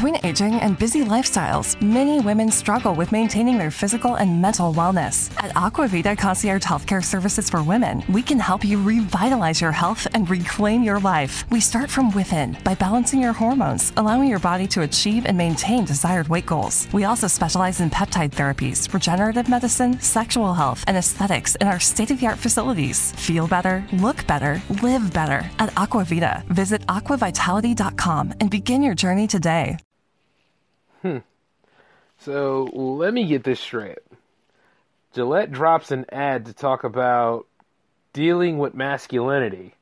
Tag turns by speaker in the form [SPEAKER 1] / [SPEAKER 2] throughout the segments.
[SPEAKER 1] Between aging and busy lifestyles, many women struggle with maintaining their physical and mental wellness. At Aquavita Concierge Healthcare Services for Women, we can help you revitalize your health and reclaim your life. We start from within by balancing your hormones, allowing your body to achieve and maintain desired weight goals. We also specialize in peptide therapies, regenerative medicine, sexual health, and aesthetics in our state-of-the-art facilities. Feel better, look better, live better at Aquavita. Visit aquavitality.com and begin your journey today.
[SPEAKER 2] So let me get this straight. Gillette drops an ad to talk about dealing with masculinity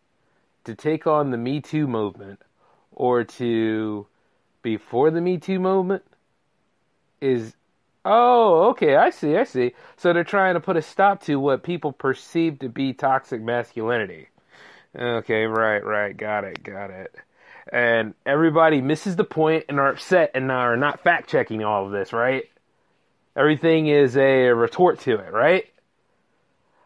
[SPEAKER 2] to take on the MeToo movement or to be for the MeToo movement oh, okay, I see. So they're trying to put a stop to what people perceive to be toxic masculinity. Okay, right, got it. And everybody misses the point and are upset and are not fact-checking all of this, right? Everything is a retort to it, right?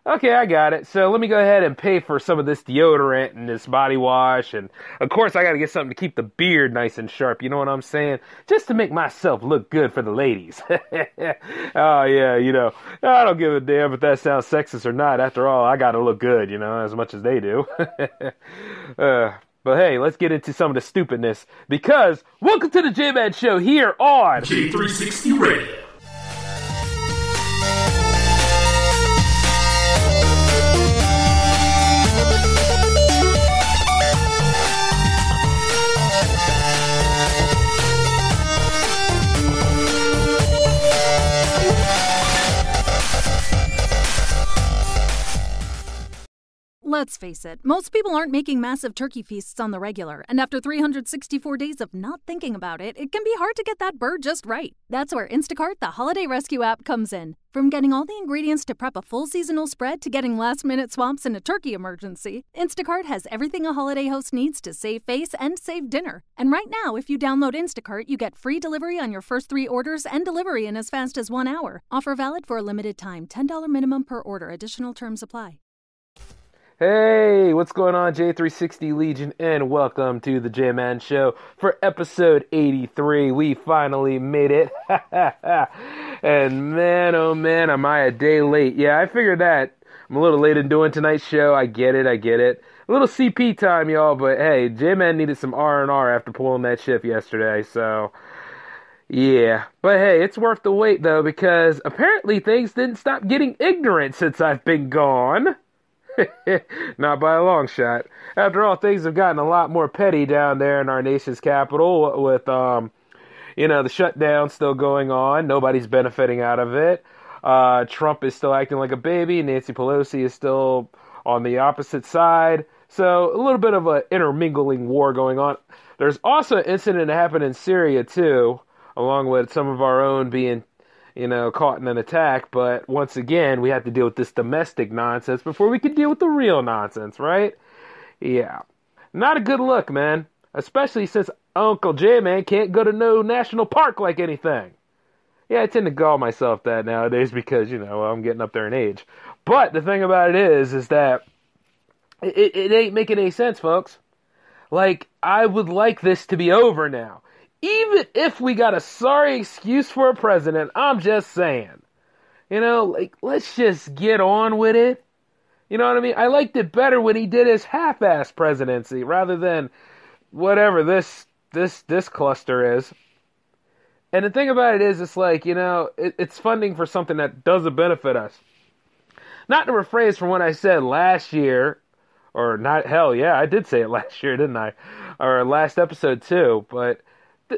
[SPEAKER 2] Okay, I got it. So let me go ahead and pay for some of this deodorant and this body wash. And, of course, I got to get something to keep the beard nice and sharp. You know what I'm saying? Just to make myself look good for the ladies. Oh, yeah, I don't give a damn if that sounds sexist or not. After all, I got to look good, as much as they do. But hey, let's get into some of the stupidness, because welcome to the J-Man Show here on
[SPEAKER 3] J360 Radio.
[SPEAKER 4] Let's face it, most people aren't making massive turkey feasts on the regular, and after 364 days of not thinking about it, it can be hard to get that bird just right. That's where Instacart, the holiday rescue app, comes in. From getting all the ingredients to prep a full seasonal spread to getting last-minute swaps in a turkey emergency, Instacart has everything a holiday host needs to save face and save dinner. And right now, if you download Instacart, you get free delivery on your first 3 orders and delivery in as fast as 1 hour. Offer valid for a limited time. $10 minimum per order. Additional terms apply.
[SPEAKER 2] Hey, what's going on, J360 Legion, and welcome to the J-Man Show for episode 83. We finally made it. And man, oh man, am I a day late. Yeah, I figured that. I'm a little late in doing tonight's show. I get it. A little CP time, y'all, but hey, J-Man needed some R&R after pulling that shift yesterday, so yeah. But hey, it's worth the wait, though, because apparently things didn't stop getting ignorant since I've been gone. Not by a long shot. After all, things have gotten a lot more petty down there in our nation's capital with, the shutdown still going on. Nobody's benefiting out of it. Trump is still acting like a baby. Nancy Pelosi is still on the opposite side. So a little bit of an intermingling war going on. There's also an incident that happened in Syria, too, along with some of our own being caught in an attack, but once again, we have to deal with this domestic nonsense before we can deal with the real nonsense, right? Yeah. Not a good look, man. Especially since Uncle J-Man can't go to no national park like anything. Yeah, I tend to call myself that nowadays because, I'm getting up there in age. But the thing about it is that it ain't making any sense, folks. Like, I would like this to be over now. Even if we got a sorry excuse for a president, I'm just saying. Let's just get on with it. You know what I mean? I liked it better when he did his half-ass presidency rather than whatever this cluster is. And the thing about it is, it's like, it's funding for something that doesn't benefit us. Not to rephrase from what I said last year, or not, hell yeah, I did say it last year, didn't I? Or last episode too, but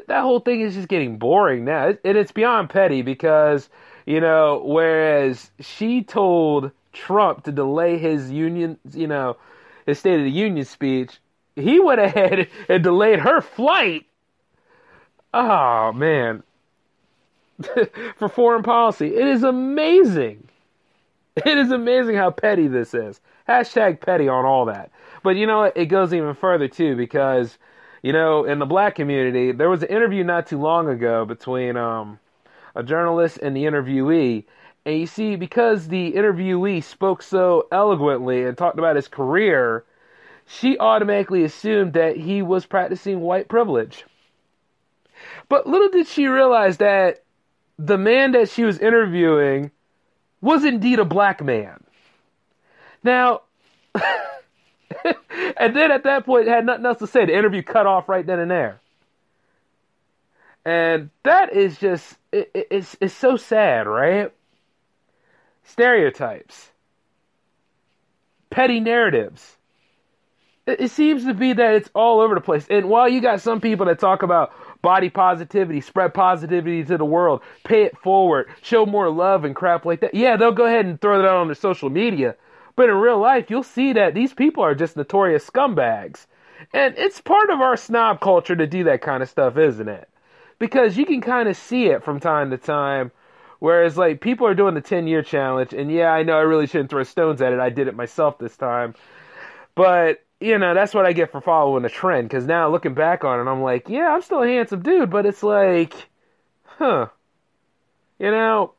[SPEAKER 2] that whole thing is just getting boring now. And it's beyond petty because, whereas she told Trump to delay his his State of the Union speech, he went ahead and delayed her flight. Oh, man. For foreign policy. It is amazing. It is amazing how petty this is. Hashtag petty on all that. But it goes even further, too, because in the black community, there was an interview not too long ago between a journalist and the interviewee. And you see, because the interviewee spoke so eloquently and talked about his career, she automatically assumed that he was practicing white privilege. But little did she realize that the man that she was interviewing was indeed a black man. Now, and then at that point had nothing else to say. The interview cut off right then and there. And that is just, it's so sad, right? Stereotypes. Petty narratives. It seems to be that it's all over the place. And while you got some people that talk about body positivity, spread positivity to the world, pay it forward, show more love and crap like that, yeah, they'll go ahead and throw that out on their social media. But in real life, you'll see that these people are just notorious scumbags. And it's part of our snob culture to do that kind of stuff, isn't it? Because you can kind of see it from time to time. Whereas, like, people are doing the 10-year challenge. And yeah, I know I really shouldn't throw stones at it. I did it myself this time. But, you know, that's what I get for following a trend. Because now looking back on it, I'm like, yeah, I'm still a handsome dude. But it's like, you know,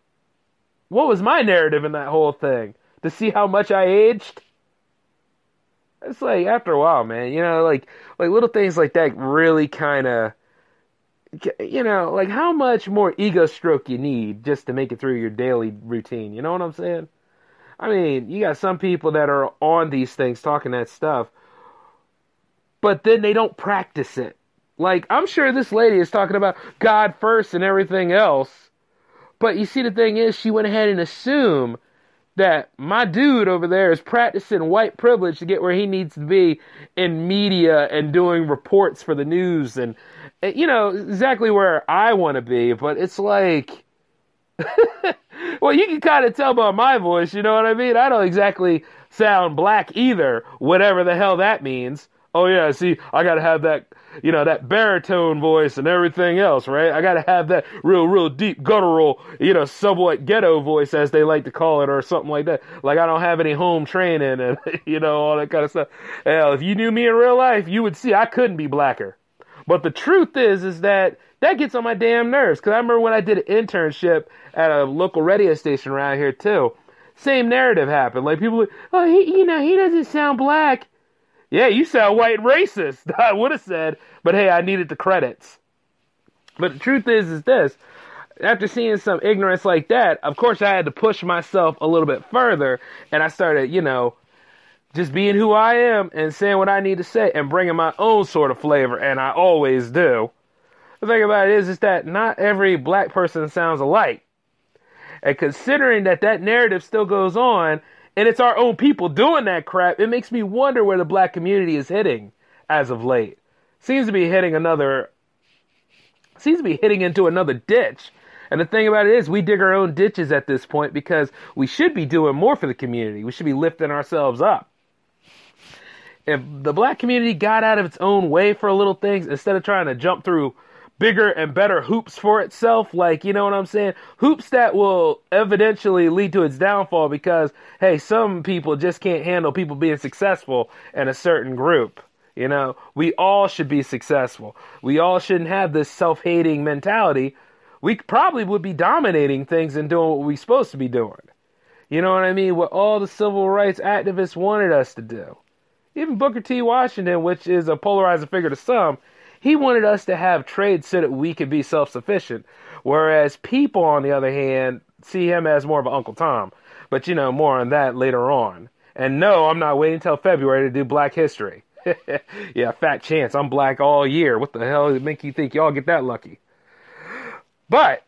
[SPEAKER 2] what was my narrative in that whole thing? To see how much I aged? It's like, after a while, man, you know, like little things like that really kind of, you know, like how much more ego stroke you need just to make it through your daily routine. You know what I'm saying? I mean, you got some people that are on these things talking that stuff, but then they don't practice it. Like, I'm sure this lady is talking about God first and everything else, but you see, the thing is, she went ahead and assumed that my dude over there is practicing white privilege to get where he needs to be in media and doing reports for the news and, you know, exactly where I want to be. But it's like, well, you can kind of tell by my voice, you know what I mean? I don't exactly sound black either, whatever the hell that means. Oh yeah, see, I gotta have that, you know, that baritone voice and everything else, right? I gotta have that real deep, guttural, you know, somewhat ghetto voice, as they like to call it, or something like that. Like, I don't have any home training and, you know, all that kind of stuff. Hell, if you knew me in real life, you would see I couldn't be blacker. But the truth is that gets on my damn nerves. Because I remember when I did an internship at a local radio station around here, too. Same narrative happened. Like, people, oh, he doesn't sound black. Yeah, you sound white racist, I would have said, but hey, I needed the credits. But the truth is this, after seeing some ignorance like that, of course I had to push myself a little bit further, and I started, you know, just being who I am and saying what I need to say and bringing my own sort of flavor, and I always do. The thing about it is that not every black person sounds alike. And considering that narrative still goes on, and it's our own people doing that crap, it makes me wonder where the black community is hitting as of late. Seems to be hitting into another ditch. And the thing about it is, we dig our own ditches at this point because we should be doing more for the community. We should be lifting ourselves up. If the black community got out of its own way for little things, instead of trying to jump through bigger and better hoops for itself, like, you know what I'm saying? Hoops that will eventually lead to its downfall because, hey, some people just can't handle people being successful in a certain group. You know, we all should be successful. We all shouldn't have this self-hating mentality. We probably would be dominating things and doing what we're supposed to be doing. You know what I mean? What all the civil rights activists wanted us to do. Even Booker T. Washington, which is a polarizing figure to some, he wanted us to have trade so that we could be self-sufficient. Whereas people, on the other hand, see him as more of an Uncle Tom. But, you know, more on that later on. And no, I'm not waiting until February to do Black History. Yeah, fat chance. I'm black all year. What the hell does it make you think y'all get that lucky? But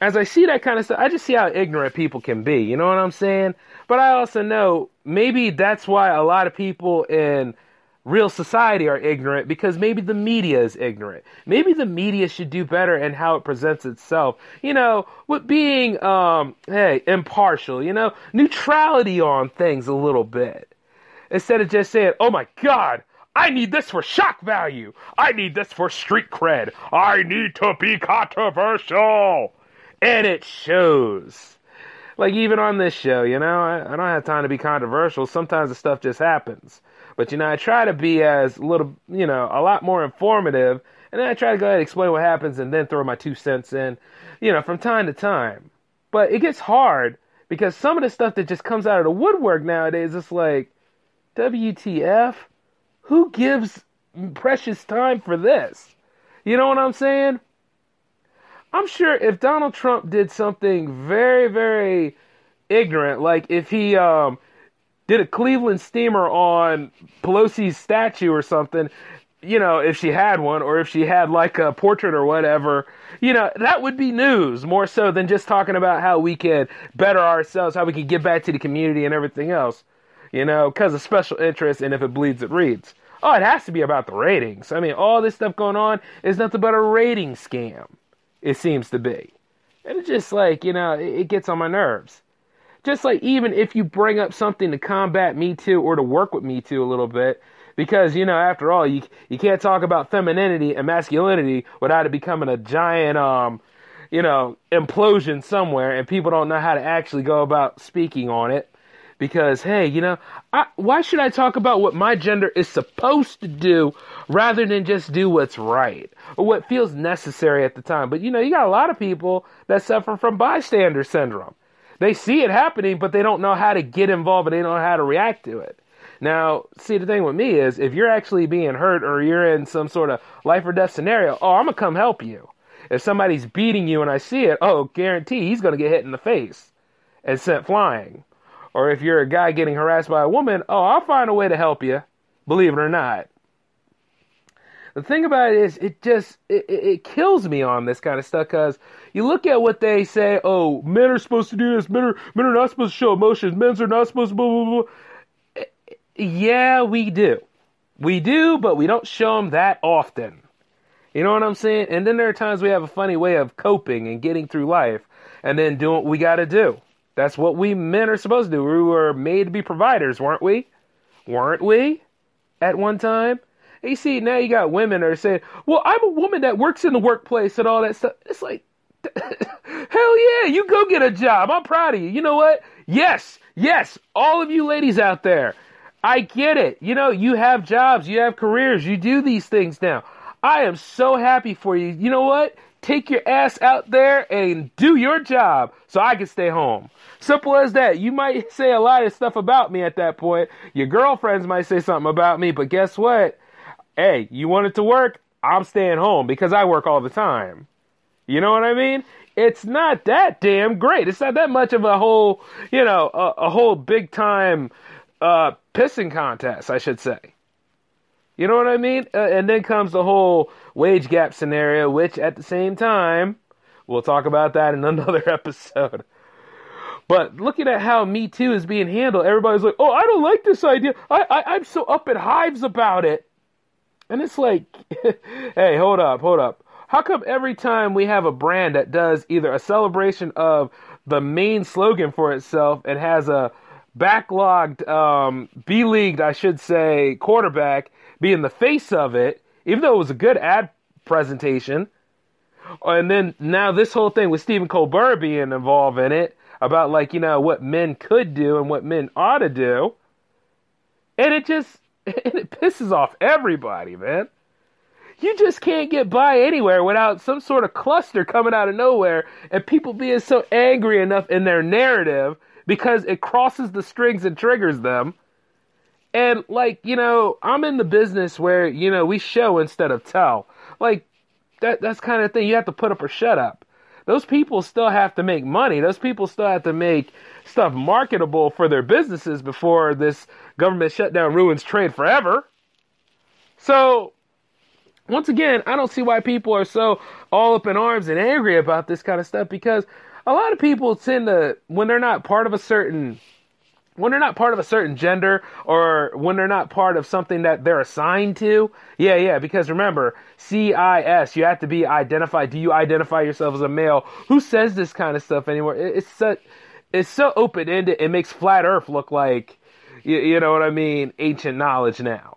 [SPEAKER 2] as I see that kind of stuff, I just see how ignorant people can be. You know what I'm saying? But I also know maybe that's why a lot of people in real society are ignorant, because maybe the media is ignorant. Maybe the media should do better in how it presents itself. You know, with being, impartial, you know, neutrality on things a little bit. Instead of just saying, oh my God, I need this for shock value. I need this for street cred. I need to be controversial. And it shows. Like even on this show, you know, I don't have time to be controversial. Sometimes the stuff just happens. But, you know, I try to be a lot more informative. And then I try to go ahead and explain what happens and then throw my 2 cents in, you know, from time to time. But it gets hard because some of the stuff that just comes out of the woodwork nowadays, it's like, WTF? Who gives precious time for this? You know what I'm saying? I'm sure if Donald Trump did something very, very ignorant, like if he did a Cleveland steamer on Pelosi's statue or something, if she had one, or if she had like a portrait or whatever, that would be news more so than just talking about how we can better ourselves, how we can give back to the community and everything else, because of special interest, and if it bleeds, it reads. Oh, it has to be about the ratings. I mean, all this stuff going on is nothing but a rating scam, it seems to be. And it's just like, it gets on my nerves. Just like even if you bring up something to combat Me Too or to work with Me Too a little bit, because, after all, you can't talk about femininity and masculinity without it becoming a giant, implosion somewhere, and people don't know how to actually go about speaking on it. Because, hey, why should I talk about what my gender is supposed to do rather than just do what's right or what feels necessary at the time? But, you got a lot of people that suffer from bystander syndrome. They see it happening, but they don't know how to get involved and they don't know how to react to it. Now, see, the thing with me is if you're actually being hurt or you're in some sort of life or death scenario, I'm going to come help you. If somebody's beating you and I see it, guarantee he's going to get hit in the face and sent flying. Or if you're a guy getting harassed by a woman, I'll find a way to help you, believe it or not. The thing about it is, it kills me on this kind of stuff, because you look at what they say, men are supposed to do this, men are not supposed to show emotions, men are not supposed to blah, blah, blah. Yeah, we do. We do, but we don't show them that often. You know what I'm saying? And then there are times we have a funny way of coping and getting through life and then doing what we got to do. That's what we men are supposed to do. We were made to be providers, weren't we? Weren't we? At one time? And you see, now you got women that are saying, well, I'm a woman that works in the workplace and all that stuff. It's like, hell yeah, you go get a job. I'm proud of you. You know what? Yes, all of you ladies out there. I get it. You have jobs, you have careers, you do these things now. I am so happy for you. You know what? Take your ass out there and do your job so I can stay home. Simple as that. You might say a lot of stuff about me at that point. Your girlfriends might say something about me, but guess what? Hey, you want it to work? I'm staying home because I work all the time. You know what I mean? It's not that damn great. It's not that much of a whole, a whole big time pissing contest, I should say. You know what I mean? And then comes the whole wage gap scenario, which at the same time, we'll talk about that in another episode. But looking at how Me Too is being handled, everybody's like, I don't like this idea. I'm so up in hives about it. And it's like, hey, hold up. How come every time we have a brand that does either a celebration of the main slogan for itself and has a backlogged, B-leagued, I should say, quarterback being the face of it, even though it was a good ad presentation, and then now this whole thing with Stephen Colbert being involved in it, about what men could do and what men ought to do, and it pisses off everybody, man. You just can't get by anywhere without some sort of cluster coming out of nowhere and people being so angry enough in their narrative because it crosses the strings and triggers them. And, I'm in the business where, we show instead of tell. That's kind of thing. You have to put up or shut up. Those people still have to make money. Those people still have to make stuff marketable for their businesses before this government shutdown ruins trade forever. So, once again, I don't see why people are so all up in arms and angry about this kind of stuff, because a lot of people tend to, when they're not part of a certain gender, or when they're not part of something that they're assigned to. Yeah, because remember, CIS, you have to be identified. Do you identify yourself as a male? Who says this kind of stuff anymore? It's so open-ended, it makes flat earth look like, you know what I mean, ancient knowledge now.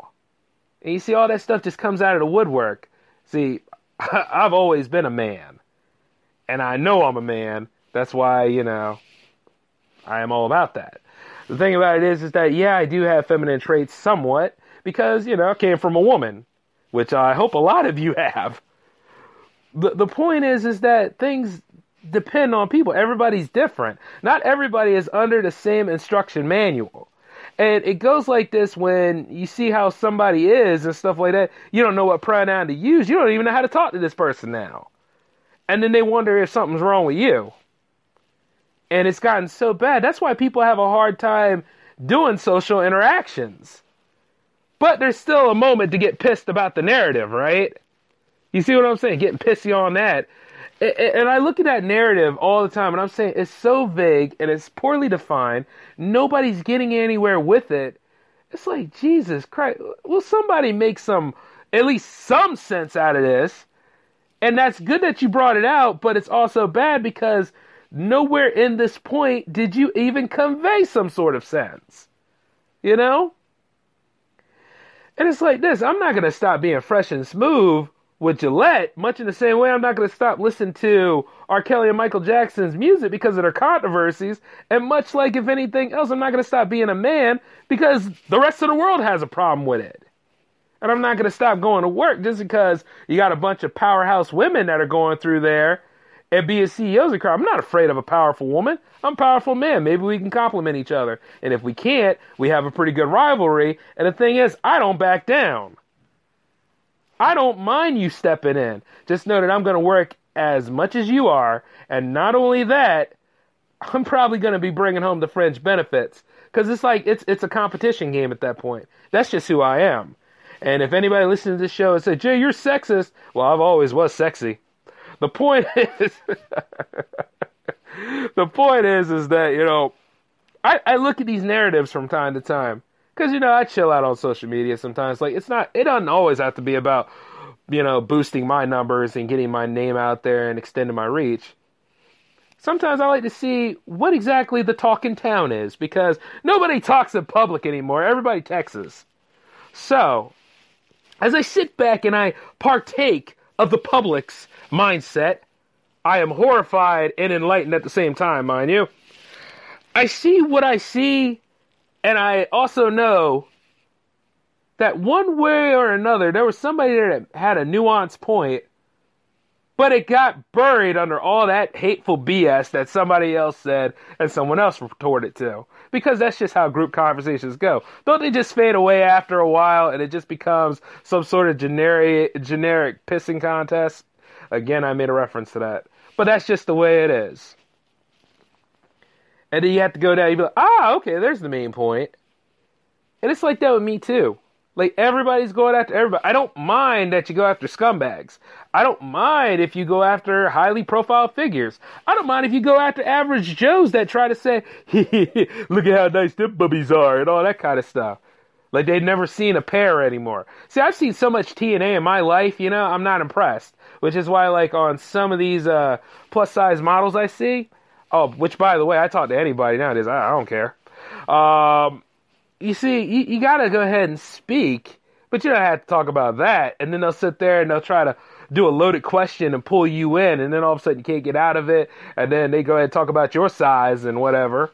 [SPEAKER 2] And you see all that stuff just comes out of the woodwork. See, I've always been a man. And I know I'm a man. That's why, I am all about that. The thing about it is that, yeah, I do have feminine traits somewhat because, I came from a woman, which I hope a lot of you have. The point is that things depend on people. Everybody's different. Not everybody is under the same instruction manual. And it goes like this when you see how somebody is and stuff like that. You don't know what pronoun to use. You don't even know how to talk to this person now. And then they wonder if something's wrong with you. And it's gotten so bad. That's why people have a hard time doing social interactions. But there's still a moment to get pissed about the narrative, right? You see what I'm saying? Getting pissy on that. And I look at that narrative all the time, and I'm saying it's so vague, and it's poorly defined. Nobody's getting anywhere with it. It's like, Jesus Christ, will somebody make at least some sense out of this? And that's good that you brought it out, but it's also bad because nowhere in this point did you even convey some sort of sense. You know? And it's like this. I'm not going to stop being fresh and smooth with Gillette, much in the same way I'm not going to stop listening to R. Kelly and Michael Jackson's music because of their controversies. And much like if anything else, I'm not going to stop being a man because the rest of the world has a problem with it. And I'm not going to stop going to work just because you got a bunch of powerhouse women that are going through there and being CEOs of crowd. I'm not afraid of a powerful woman. I'm a powerful man. Maybe we can complement each other. And if we can't, we have a pretty good rivalry. And the thing is, I don't back down. I don't mind you stepping in. Just know that I'm going to work as much as you are. And not only that, I'm probably going to be bringing home the fringe benefits. Because it's like, it's a competition game at that point. That's just who I am. And if anybody listens to this show and says, Jay, you're sexist. Well, I've always was sexy. The point is, is that, you know, I look at these narratives from time to time. Because, you know, I chill out on social media sometimes. Like, it doesn't always have to be about, you know, boosting my numbers and getting my name out there and extending my reach. Sometimes I like to see what exactly the talk in town is. Because nobody talks in public anymore. Everybody texts. So, as I sit back and I partake of the public's mindset, I am horrified and enlightened at the same time, mind you. I see what I see, and I also know that one way or another, there was somebody there that had a nuanced point, but it got buried under all that hateful BS that somebody else said and someone else retorted to. Because that's just how group conversations go. Don't they just fade away after a while and it just becomes some sort of generic pissing contest? Again, I made a reference to that. But that's just the way it is. And then you have to go down and be like, okay, there's the main point. And it's like that with me too. Like, everybody's going after everybody. I don't mind that you go after scumbags. I don't mind if you go after highly profiled figures. I don't mind if you go after average Joes that try to say, look at how nice them bubbies are, and all that kind of stuff. Like, they've never seen a pair anymore. See, I've seen so much TNA in my life, you know, I'm not impressed. Which is why, like, on some of these plus-size models I see, which, by the way, I talk to anybody nowadays. I don't care. You see, you got to go ahead and speak, but you don't have to talk about that. And then they'll sit there and they'll try to do a loaded question and pull you in, and then all of a sudden you can't get out of it, and then they go ahead and talk about your size and whatever.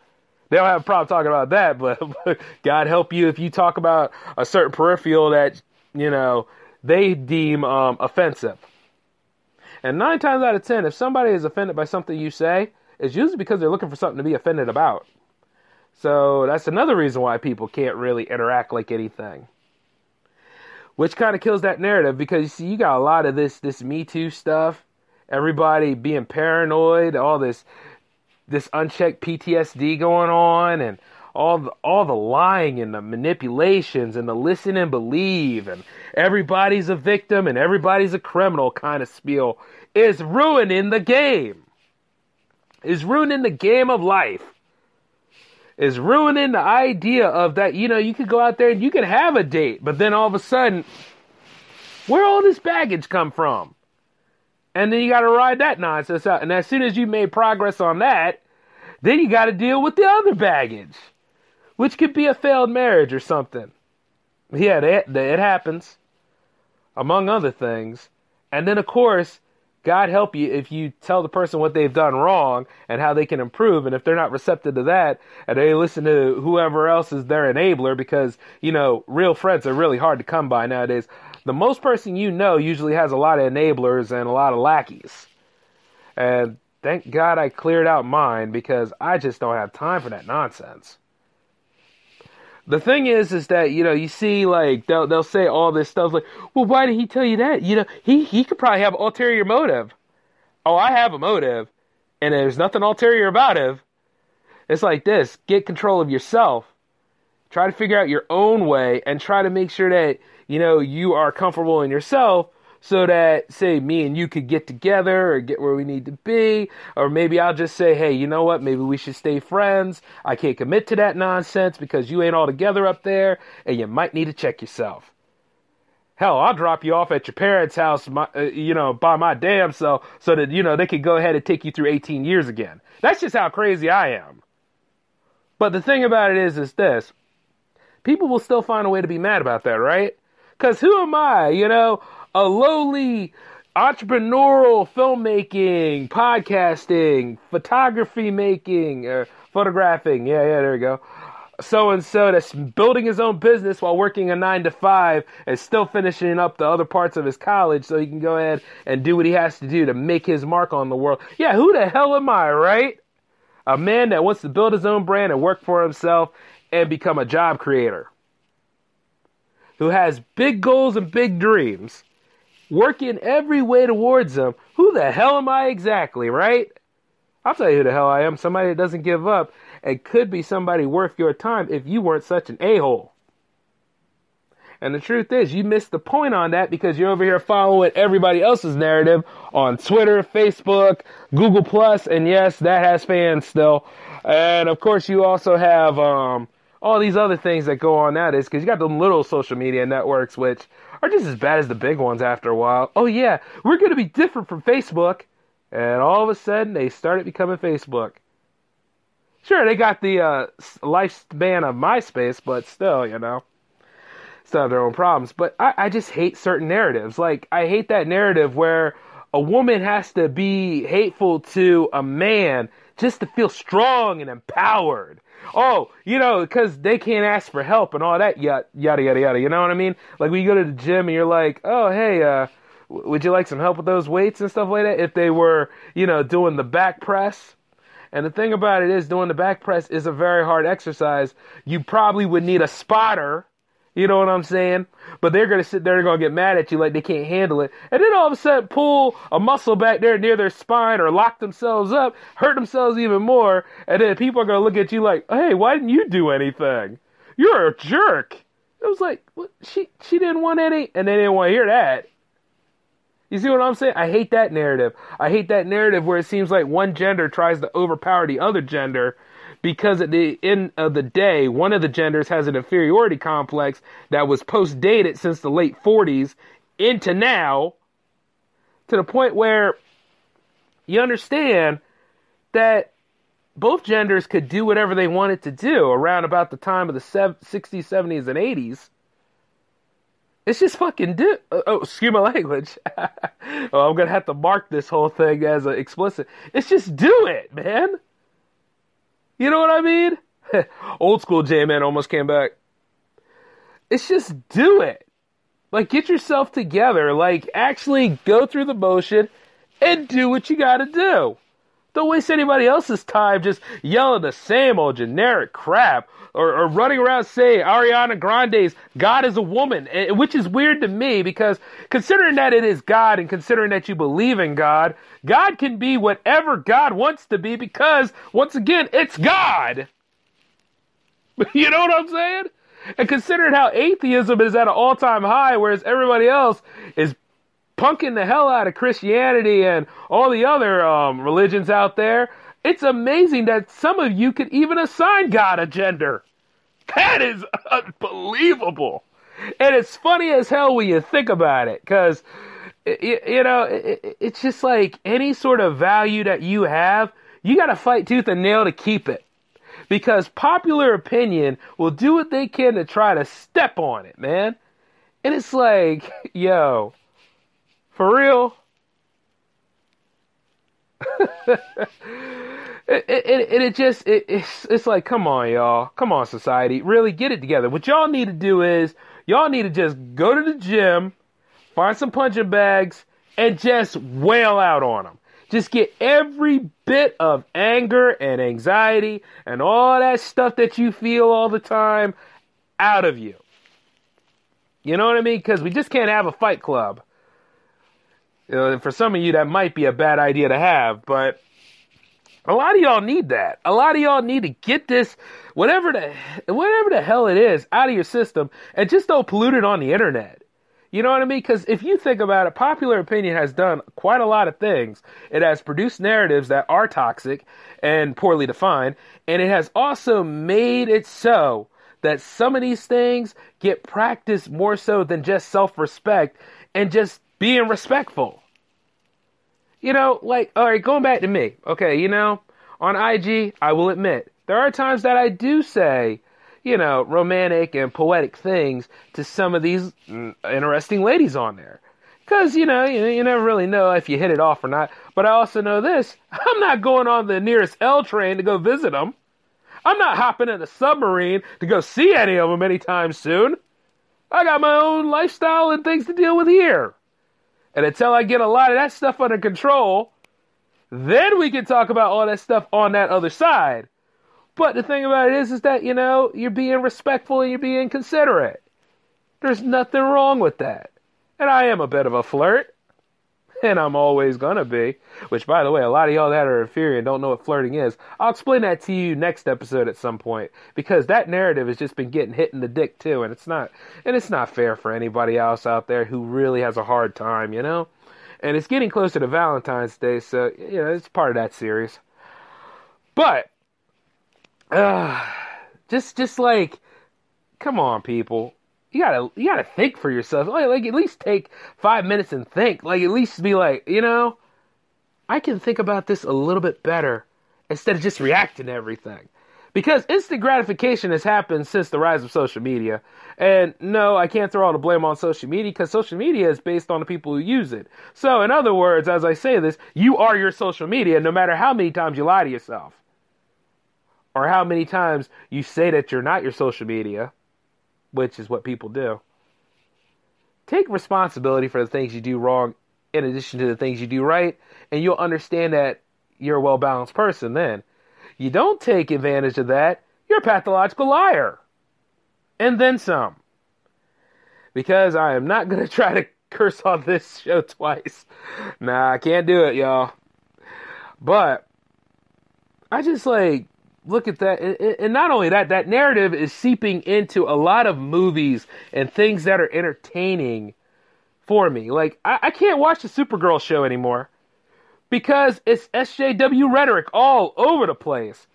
[SPEAKER 2] They don't have a problem talking about that, but God help you if you talk about a certain peripheral that, you know, they deem offensive. And 9 times out of 10, if somebody is offended by something you say, it's usually because they're looking for something to be offended about. So that's another reason why people can't really interact like anything. Which kind of kills that narrative because, you see, you got a lot of this MeToo stuff. Everybody being paranoid, all this unchecked PTSD going on, and all the lying and the manipulations and the listen and believe and everybody's a victim and everybody's a criminal kind of spiel is ruining the game. Is ruining the game of life. Is ruining the idea of that, you know, you could go out there and you could have a date, but then all of a sudden, where all this baggage come from? And then you got to ride that nonsense out. And as soon as you made progress on that, then you got to deal with the other baggage, which could be a failed marriage or something. Yeah, it happens, among other things. And then, of course, God help you if you tell the person what they've done wrong and how they can improve. And if they're not receptive to that and they listen to whoever else is their enabler, because, you know, real friends are really hard to come by nowadays. The most person you know usually has a lot of enablers and a lot of lackeys. And thank God I cleared out mine because I just don't have time for that nonsense. The thing is that, you know, you see, like, they'll say all this stuff like, well, why did he tell you that? You know, he could probably have ulterior motive. oh, I have a motive, and there's nothing ulterior about it. It's like this. Get control of yourself. Try to figure out your own way and try to make sure that, you are comfortable in yourself so that, say, me and you could get together or get where we need to be. Or maybe I'll just say, hey, you know what? Maybe we should stay friends. I can't commit to that nonsense because you ain't all together up there and you might need to check yourself. Hell, I'll drop you off at your parents' house, by my damn self so that, they could go ahead and take you through 18 years again. That's just how crazy I am. But the thing about it is this. People will still find a way to be mad about that, right? Because who am I, a lowly entrepreneurial filmmaking, podcasting, photography making, photographing. Yeah, there we go. So-and-so that's building his own business while working a 9-to-5 and still finishing up the other parts of his college so he can go ahead and do what he has to do to make his mark on the world. Yeah, who the hell am I, right? A man that wants to build his own brand and work for himself and become a job creator. Who has big goals and big dreams. Working every way towards them. Who the hell am I exactly, right? I'll tell you who the hell I am. Somebody that doesn't give up and could be somebody worth your time if you weren't such an a-hole. And the truth is, you missed the point on that because you're over here following everybody else's narrative on Twitter, Facebook, Google+, and yes, that has fans still. And of course, you also have all these other things that go on nowadays because you got the little social media networks which are just as bad as the big ones after a while. Oh yeah, we're going to be different from Facebook. And all of a sudden, they started becoming Facebook. Sure, they got the lifespan of MySpace, but still, still have their own problems. But I just hate certain narratives. Like, I hate that narrative where a woman has to be hateful to a man just to feel strong and empowered. Oh, because they can't ask for help and all that, yada, yada, yada. You know what I mean? Like, when you go to the gym and you're like, oh, hey, would you like some help with those weights and stuff like that? If they were, doing the back press. And the thing about it is doing the back press is a very hard exercise. You probably would need a spotter. You know what I'm saying? But they're going to sit there and going to get mad at you like they can't handle it. And then all of a sudden pull a muscle back there near their spine or lock themselves up, hurt themselves even more. And then people are going to look at you like, hey, why didn't you do anything? You're a jerk. It was like, what? She didn't want any. And they didn't want to hear that. You see what I'm saying? I hate that narrative. I hate that narrative where it seems like one gender tries to overpower the other gender because at the end of the day, one of the genders has an inferiority complex that was post-dated since the late 40s into now, to the point where you understand that both genders could do whatever they wanted to do around about the time of the 60s, 70s, and 80s. It's just fucking excuse my language. Oh, I'm going to have to mark this whole thing as an explicit. It's just do it, man. You know what I mean? Old school J-Man almost came back. It's just do it. Like, get yourself together. Like, actually go through the motion and do what you got to do. Don't waste anybody else's time just yelling the same old generic crap. Or running around saying Ariana Grande's God is a woman, which is weird to me because considering that it is God and considering that you believe in God, God can be whatever God wants to be because, once again, it's God. You know what I'm saying? And considering how atheism is at an all-time high, whereas everybody else is punking the hell out of Christianity and all the other religions out there, it's amazing that some of you could even assign God a gender. That is unbelievable. And it's funny as hell when you think about it. Because, it's just like any sort of value that you have, you got to fight tooth and nail to keep it. Because popular opinion will do what they can to try to step on it, man. And it's like, yo, for real? It's like, come on, y'all. Come on, society. Really get it together. What y'all need to do is, y'all need to just go to the gym, find some punching bags, and just wail out on them. Just get every bit of anger and anxiety and all that stuff that you feel all the time out of you. You know what I mean? Because we just can't have a fight club. For some of you, that might be a bad idea to have, but a lot of y'all need that. A lot of y'all need to get this, whatever the hell it is, out of your system, and just don't pollute it on the internet. You know what I mean? Because if you think about it, popular opinion has done quite a lot of things. It has produced narratives that are toxic and poorly defined, and it has also made it so that some of these things get practiced more so than just self-respect and just being respectful. You know, like, all right, going back to me. Okay, you know, on IG, I will admit, there are times that I do say, you know, romantic and poetic things to some of these interesting ladies on there. Because, you know, you never really know if you hit it off or not. But I also know this. I'm not going on the nearest L train to go visit them. I'm not hopping in a submarine to go see any of them anytime soon. I got my own lifestyle and things to deal with here. And until I get a lot of that stuff under control, then we can talk about all that stuff on that other side. But the thing about it is that, you know, you're being respectful and you're being considerate. There's nothing wrong with that. And I am a bit of a flirt. And I'm always gonna be. Which, by the way, a lot of y'all that are inferior and don't know what flirting is, I'll explain that to you next episode at some point. Because that narrative has just been getting hit in the dick too. And it's not fair for anybody else out there who really has a hard time, you know? And it's getting closer to Valentine's Day, so, you know, it's part of that series. But just like, come on, people. You gotta think for yourself. Like, at least take 5 minutes and think. Like, at least be like, you know, I can think about this a little bit better instead of just reacting to everything. Because instant gratification has happened since the rise of social media. And no, I can't throw all the blame on social media because social media is based on the people who use it. So, in other words, as I say this, you are your social media no matter how many times you lie to yourself. Or how many times you say that you're not your social media, which is what people do. Take responsibility for the things you do wrong in addition to the things you do right, and you'll understand that you're a well-balanced person then. You don't take advantage of that, you're a pathological liar. And then some. Because I am not going to try to curse on this show twice. Nah, I can't do it, y'all. But I just look at that, and not only that, that narrative is seeping into a lot of movies and things that are entertaining for me. Like, I can't watch the Supergirl show anymore because it's SJW rhetoric all over the place.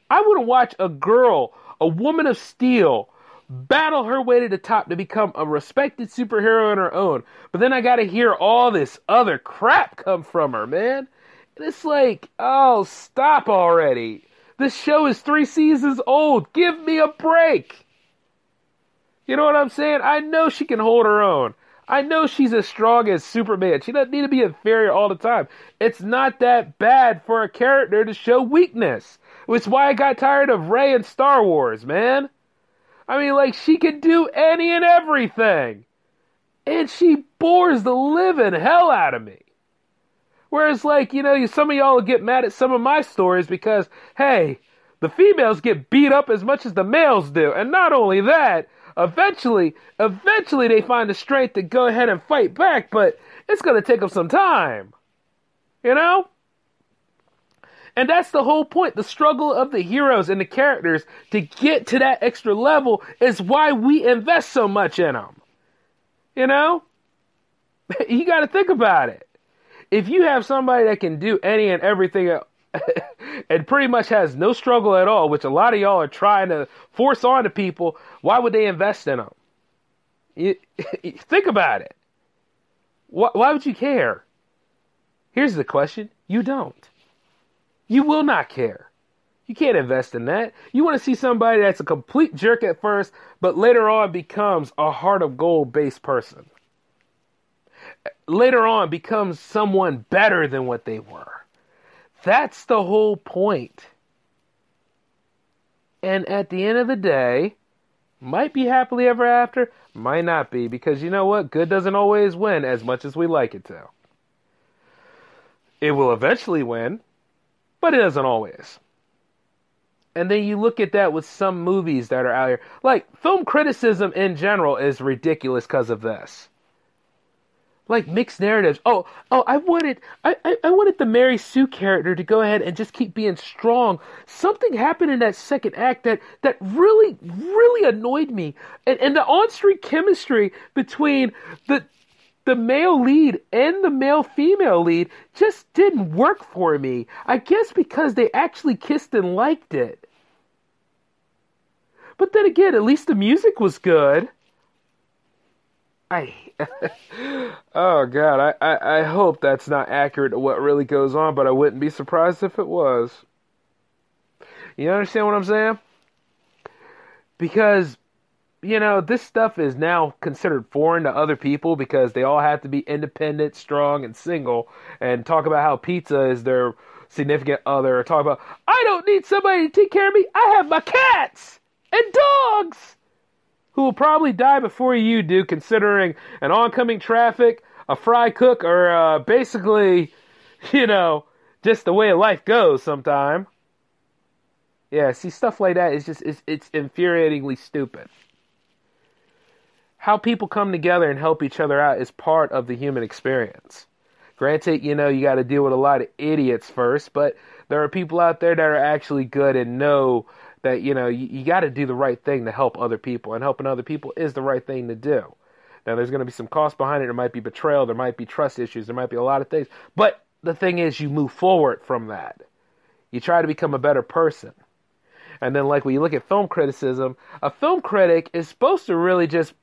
[SPEAKER 2] I wouldn't watch a girl, a woman of steel, battle her way to the top to become a respected superhero on her own. But then I gotta hear all this other crap come from her, man. And it's like, oh, stop already. This show is 3 seasons old. Give me a break. You know what I'm saying? I know she can hold her own. I know she's as strong as Superman. She doesn't need to be inferior all the time. It's not that bad for a character to show weakness. Which is why I got tired of Rey in Star Wars, man. I mean, like, she can do any and everything. And she bores the living hell out of me. Whereas, like, you know, some of y'all will get mad at some of my stories because, hey, the females get beat up as much as the males do. And not only that, eventually they find the strength to go ahead and fight back, but it's going to take them some time. You know? And that's the whole point. The struggle of the heroes and the characters to get to that extra level is why we invest so much in them. You know? You got to think about it. If you have somebody that can do any and everything and pretty much has no struggle at all, which a lot of y'all are trying to force on to people, why would they invest in them? Think about it. Why would you care? Here's the question. You don't. You will not care. You can't invest in that. You want to see somebody that's a complete jerk at first, but later on becomes a heart of gold based person. Later on becomes someone better than what they were. That's the whole point. And at the end of the day, might be happily ever after, might not be, because you know what? Good doesn't always win as much as we like it to. It will eventually win, but it doesn't always. And then you look at that with some movies that are out here. Like, film criticism in general is ridiculous because of this. like mixed narratives. I wanted the Mary Sue character to go ahead and just keep being strong. Something happened in that second act that really, really annoyed me. And the on-screen chemistry between the male lead and the male-female lead just didn't work for me. I guess because they actually kissed and liked it. But then again, at least the music was good. Oh God, I hope that's not accurate to what really goes on, but I wouldn't be surprised if it was. You understand what I'm saying? Because, this stuff is now considered foreign to other people because they all have to be independent, strong, and single, and talk about how pizza is their significant other, or talk about, I don't need somebody to take care of me, I have my cats and dogs! Who will probably die before you do, considering an oncoming traffic, a fry cook, or basically, just the way life goes sometime. Yeah, see, stuff like that is just, it's infuriatingly stupid. How people come together and help each other out is part of the human experience. Granted, you got to deal with a lot of idiots first, but there are people out there that are actually good and know that, you got to do the right thing to help other people, and helping other people is the right thing to do. Now, there's going to be some cost behind it. There might be betrayal. There might be trust issues. There might be a lot of things. But the thing is, you move forward from that. You try to become a better person. And then, like, when you look at film criticism, a film critic is supposed to really just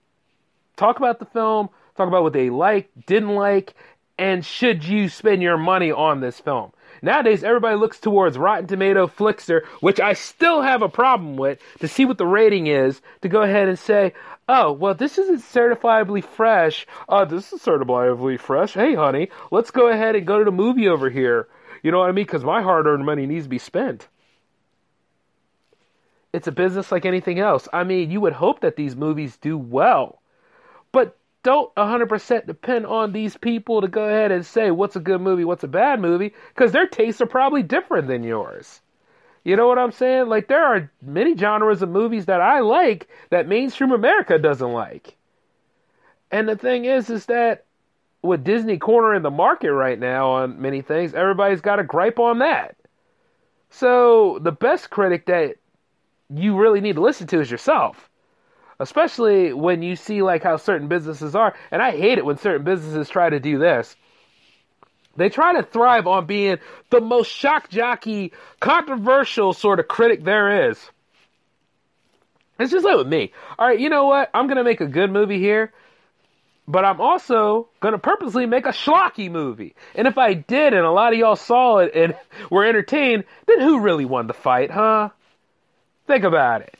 [SPEAKER 2] talk about the film, talk about what they like, didn't like, and should you spend your money on this film. Nowadays, everybody looks towards Rotten Tomato Flickster, which I still have a problem with, to see what the rating is, to go ahead and say, oh, well, this isn't certifiably fresh. This is certifiably fresh. Hey, honey, let's go ahead and go to the movie over here. You know what I mean? Because my hard-earned money needs to be spent. It's a business like anything else. I mean, you would hope that these movies do well. But don't 100% depend on these people to go ahead and say what's a good movie, what's a bad movie, because their tastes are probably different than yours. You know what I'm saying? Like, there are many genres of movies that I like that mainstream America doesn't like. And the thing is that with Disney cornering the market right now on many things, everybody's got a gripe on that. So the best critic that you really need to listen to is yourself. Especially when you see like how certain businesses are. And I hate it when certain businesses try to do this. They try to thrive on being the most shock jockey, controversial sort of critic there is. It's just like with me. All right, you know what? I'm going to make a good movie here. But I'm also going to purposely make a schlocky movie. And if I did and a lot of y'all saw it and were entertained, then who really won the fight, huh? Think about it.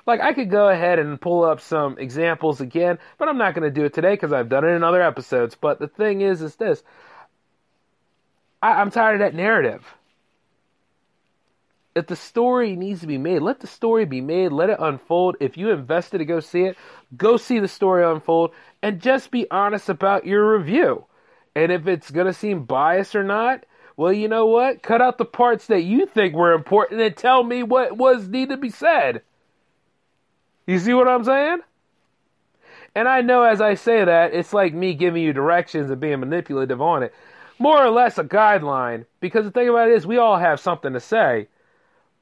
[SPEAKER 2] Like, I could go ahead and pull up some examples again, but I'm not going to do it today because I've done it in other episodes. But the thing is this. I'm tired of that narrative. If the story needs to be made, let the story be made. Let it unfold. If you invested to go see it, go see the story unfold. And just be honest about your review. And if it's going to seem biased or not, well, you know what? Cut out the parts that you think were important and tell me what was needed to be said. You see what I'm saying? And I know as I say that, it's like me giving you directions and being manipulative on it. More or less a guideline. Because the thing about it is, we all have something to say.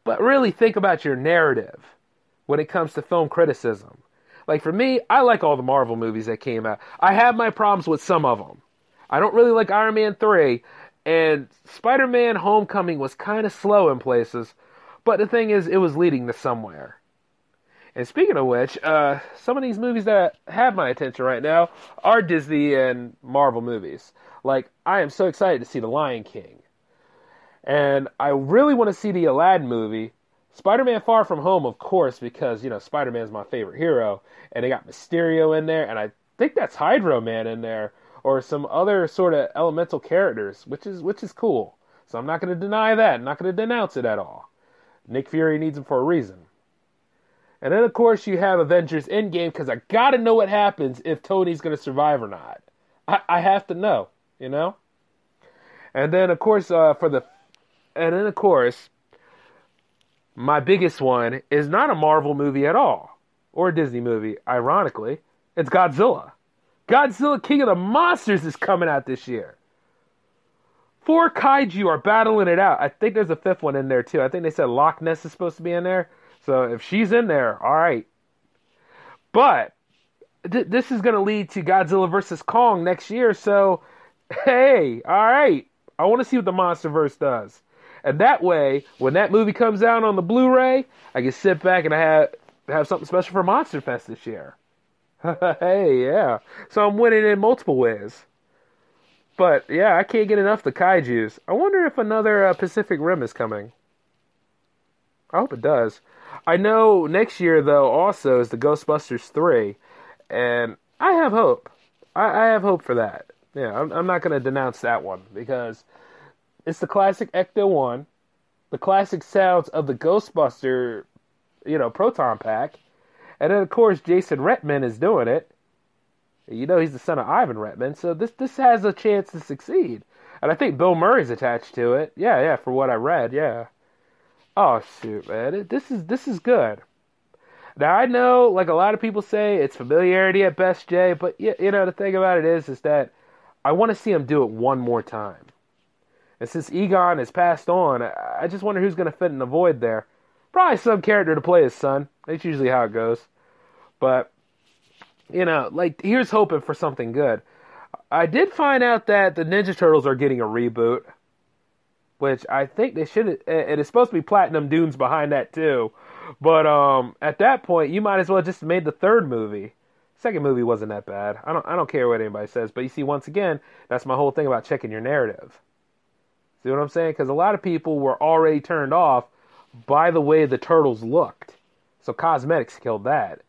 [SPEAKER 2] But really think about your narrative when it comes to film criticism. Like for me, I like all the Marvel movies that came out. I have my problems with some of them. I don't really like Iron Man 3. And Spider-Man Homecoming was kind of slow in places. But the thing is, it was leading to somewhere. And speaking of which, some of these movies that have my attention right now are Disney and Marvel movies. Like, I am so excited to see The Lion King. And I really want to see the Aladdin movie. Spider-Man Far From Home, of course, because, Spider-Man's my favorite hero. And they got Mysterio in there, and I think that's Hydro Man in there. Or some other sort of elemental characters, which is cool. So I'm not going to deny that. I'm not going to denounce it at all. Nick Fury needs him for a reason. And then, of course, you have Avengers Endgame, because I got to know what happens if Tony's going to survive or not. I have to know, And then, of course, my biggest one is not a Marvel movie at all, or a Disney movie, ironically. It's Godzilla. Godzilla King of the Monsters is coming out this year. 4 kaiju are battling it out. I think there's a 5th one in there, too. I think they said Loch Ness is supposed to be in there. So if she's in there, all right. But this is going to lead to Godzilla vs. Kong next year. So, hey, all right. I want to see what the Monsterverse does. And that way, when that movie comes out on the Blu-ray, I can sit back and I have something special for Monster Fest this year. Hey, yeah. So I'm winning in multiple ways. But, yeah, I can't get enough of the kaijus. I wonder if another Pacific Rim is coming. I hope it does. I know next year, though, also is the Ghostbusters 3. And I have hope. I have hope for that. Yeah, I'm not going to denounce that one. Because it's the classic Ecto-1. The classic sounds of the Ghostbuster, proton pack. And then, of course, Jason Reitman is doing it. He's the son of Ivan Reitman, so this has a chance to succeed. And I think Bill Murray's attached to it. Yeah, for what I read, yeah. Oh, shoot, man. This is good. Now, I know, like a lot of people say, it's familiarity at best, Jay, but, the thing about it is that I want to see him do it one more time. And since Egon has passed on, I just wonder who's going to fit in the void there. Probably some character to play his son. That's usually how it goes. But, here's hoping for something good. I did find out that the Ninja Turtles are getting a reboot, which I think they should. It is supposed to be Platinum Dunes behind that too. But at that point, you might as well just made the 3rd movie. Second movie wasn't that bad. I don't care what anybody says. But you see, once again, that's my whole thing about checking your narrative. See what I'm saying? Because a lot of people were already turned off by the way the Turtles looked. So cosmetics killed that.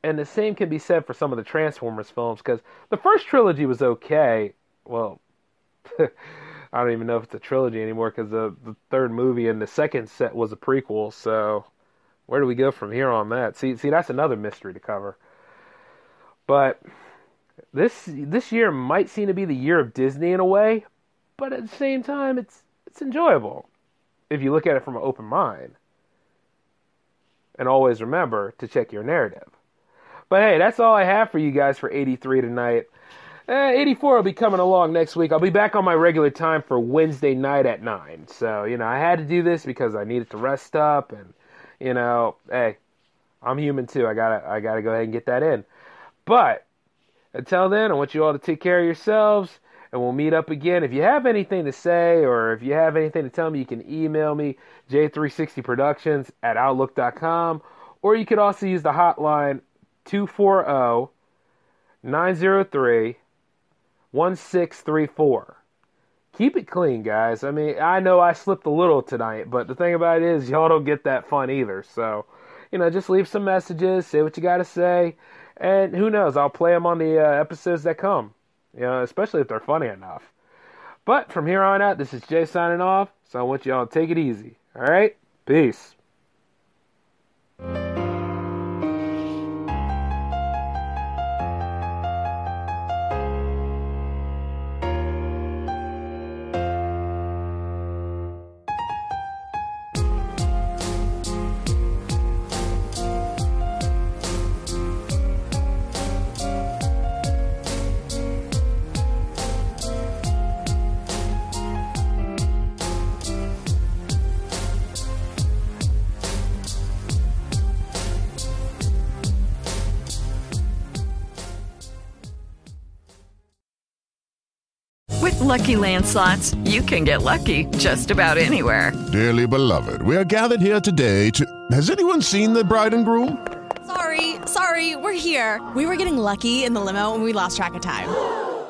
[SPEAKER 2] And the same can be said for some of the Transformers films, because the first trilogy was okay. Well, I don't even know if it's a trilogy anymore, because the 3rd movie and the 2nd set was a prequel, so where do we go from here on that? See, that's another mystery to cover. But this year might seem to be the year of Disney in a way, but at the same time, it's enjoyable, if you look at it from an open mind. And always remember to check your narrative. But hey, that's all I have for you guys for 83 tonight. 84 will be coming along next week. I'll be back on my regular time for Wednesday night at 9. So, I had to do this because I needed to rest up. And, hey, I'm human too. I gotta go ahead and get that in. But until then, I want you all to take care of yourselves. And we'll meet up again. If you have anything to say or if you have anything to tell me, you can email me, j360productions@outlook.com. Or you could also use the hotline 240-903-1634. Keep it clean, guys. I mean, I know I slipped a little tonight, but the thing about it is y'all don't get that fun either. So, just leave some messages, say what you got to say, and who knows, I'll play them on the episodes that come. Especially if they're funny enough. But from here on out, this is Jay signing off, so I want y'all to take it easy. All right? Peace.
[SPEAKER 3] Lucky Land Slots, you can get lucky just about anywhere.
[SPEAKER 5] Dearly beloved, we are gathered here today to... Has anyone seen the bride and groom?
[SPEAKER 6] Sorry, we're here. We were getting lucky in the limo and we lost track of time.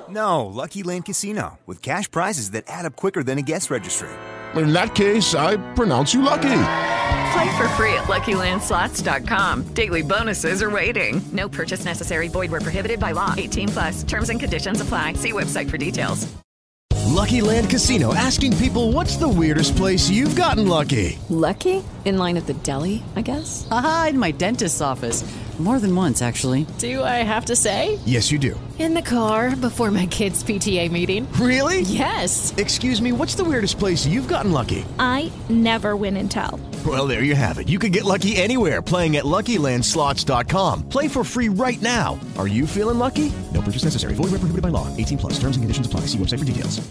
[SPEAKER 7] No, Lucky Land Casino, with cash prizes that add up quicker than a guest registry.
[SPEAKER 5] In that case, I pronounce you lucky.
[SPEAKER 3] Play for free at LuckyLandSlots.com. Daily bonuses are waiting. No purchase necessary. Void where prohibited by law. 18+. Terms and conditions apply. See website for details.
[SPEAKER 8] Lucky Land Casino, asking people, what's the weirdest place you've gotten lucky?
[SPEAKER 9] Lucky?
[SPEAKER 8] In line at the deli, I guess?
[SPEAKER 9] Aha, in my dentist's office. More than once, actually.
[SPEAKER 8] Do I have to say?
[SPEAKER 10] Yes, you do.
[SPEAKER 8] In the car before my kids' PTA meeting.
[SPEAKER 10] Really?
[SPEAKER 8] Yes.
[SPEAKER 10] Excuse me, what's the weirdest place you've gotten lucky?
[SPEAKER 11] I never win and tell.
[SPEAKER 10] Well, there you have it. You can get lucky anywhere, playing at LuckyLandSlots.com. Play for free right now. Are you feeling lucky? No purchase necessary. Void where prohibited by law. 18+. Terms and conditions apply. See website for details.